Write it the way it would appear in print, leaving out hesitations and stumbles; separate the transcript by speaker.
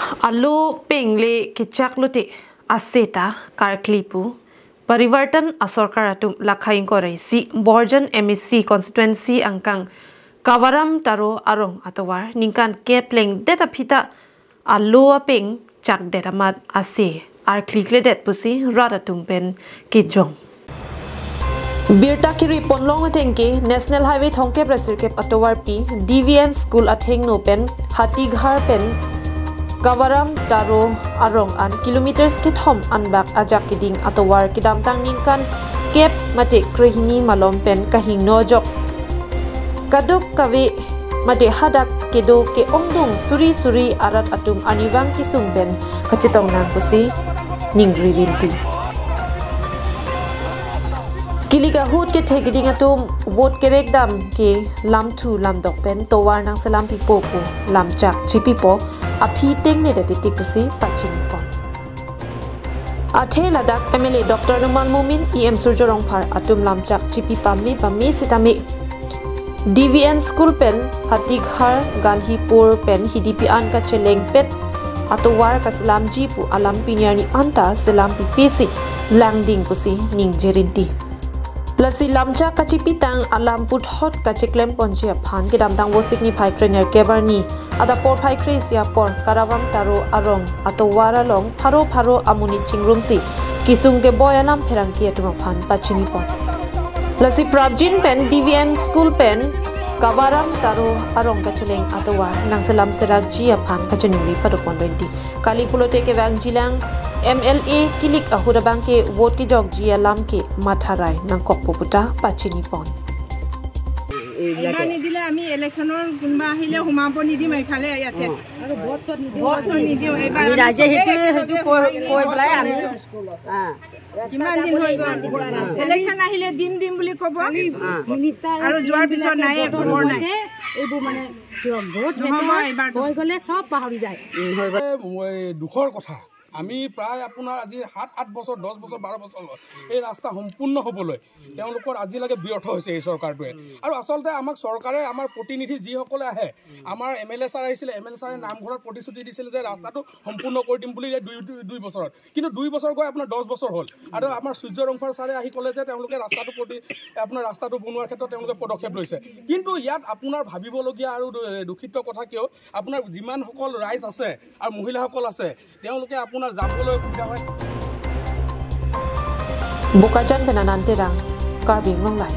Speaker 1: आलू पेंगले के चाकलुते आसेता कारक्लिपु परिवर्तन असरकारातुम लाखाइन कोराइसी बॉर्जन MSc constituency अंकांग कावाराम तारो arong atovar ningkan kepling deta phita आलू पेंग चाक deta mat ase arklikle det pusi radatung pen kijong Birtakiri ponlong atengke National Highway thongke presirkep atovar pi DVN School athengno pen hatighar pen Kawaram Taro arong an kilometers kit hom anbak ajak kiding atovar kidam tang ningkan kep mate krehini malom pen kahingno ajok kaduk kawe mate hadak kedo ke ongdong suri arat atum aniwang kesung pen kachingtang nang pusi ningri rinti Kiliga hut ke thegiding atum vote kerek dam ke lam thu lam dok pen towar nang salam pipo po lam chak chipipo aphi teng ne de tikusi pachin kon athe ladak MLA Dr. Numan Mumin EM Surjorong phar atum lam chak chipi pami sitami DVN School pen hatighar ganhipur pen hidipi an kacheleng pet atovar kaslam ji pu alam pinyani anta salam pipisi langding pusi ning jerinti Lasi lamcha kachipitang alam put hot kacheleng ponjia phan kidam dang wo signify trainer kebarni ada por phai kresia por Kawaram Taro arong atowara long pharo amuni chingrumsi kesung ke boyanam pherangki atuma phan pachini por Lasi prabjin pen DVN School pen Kawaram Taro arong kacheleng atowar nangsalam serak jia phan kachenuri padopon 20 kali pulote ke wang jilang MLA kilik ahurabang ke vote ki jog jia lam ke matharai nang kokpuputa pachini pon
Speaker 2: এবাৰ নিদিলে আমি ইলেকশনৰ কোনবা আহিলে হুমাপ নিদিম এইফালে ইয়াতে আৰু vote নিদিও এবাৰ ৰাজে হেতু কৈ বলাই আমি কিমান দিন হৈ গ'ল ইলেকশন আহিলে দিম বুলি ক'ব মিনিষ্টাৰ আৰু যোৱাৰ পিছত নাই খবৰ নাই এইবোৰ মানে ভোট এবাৰ হৈ গ'লে সব পাহৰি যায়
Speaker 3: দুখৰ কথা আমি প্ৰায় আপোনাৰ আজি 7-8 বছৰ 10 বছৰ 12 বছৰ এই ৰাস্তা সম্পূৰ্ণ হ'বলৈ তেওঁলোকৰ আজিলৈকে ব্যৰ্থ হৈছে এই চৰকাৰটোৱে আৰু আচলতে আমাক চৰকাৰে আমাৰ প্ৰতিনিধি যিসকলে আহে আমাৰ MLA ছাৰ আহিছিলে MLA ছাৰে নামঘৰত প্ৰতিশ্ৰুতি দিছিল যে ৰাস্তাটো সম্পূৰ্ণ কৰি দিম বুলি 2 বছৰত কিন্তু 2 বছৰ গৈ আপোনাৰ 10 বছৰ হ'ল আৰু আমাৰ সূৰ্যৰংফৰ ছাৰে আহি ক'লে যে তেওঁলোকে ৰাস্তাটো আপোনাৰ ৰাস্তাটো বনোৱাৰ ক্ষেত্ৰত তেওঁলোকে পদক্ষেপ লৈছে কিন্তু ইয়াত আপোনাৰ ভাবিবলগীয়া আৰু দুখিত কথা কিয় আপোনাৰ যিমানসকল ৰাইজ আছে আৰু মহিলাসকল আছে তেওঁলোকে আপোনাৰ যাবলৈ সুবিধা হয়
Speaker 1: Bukajan penanante rang karbing long lai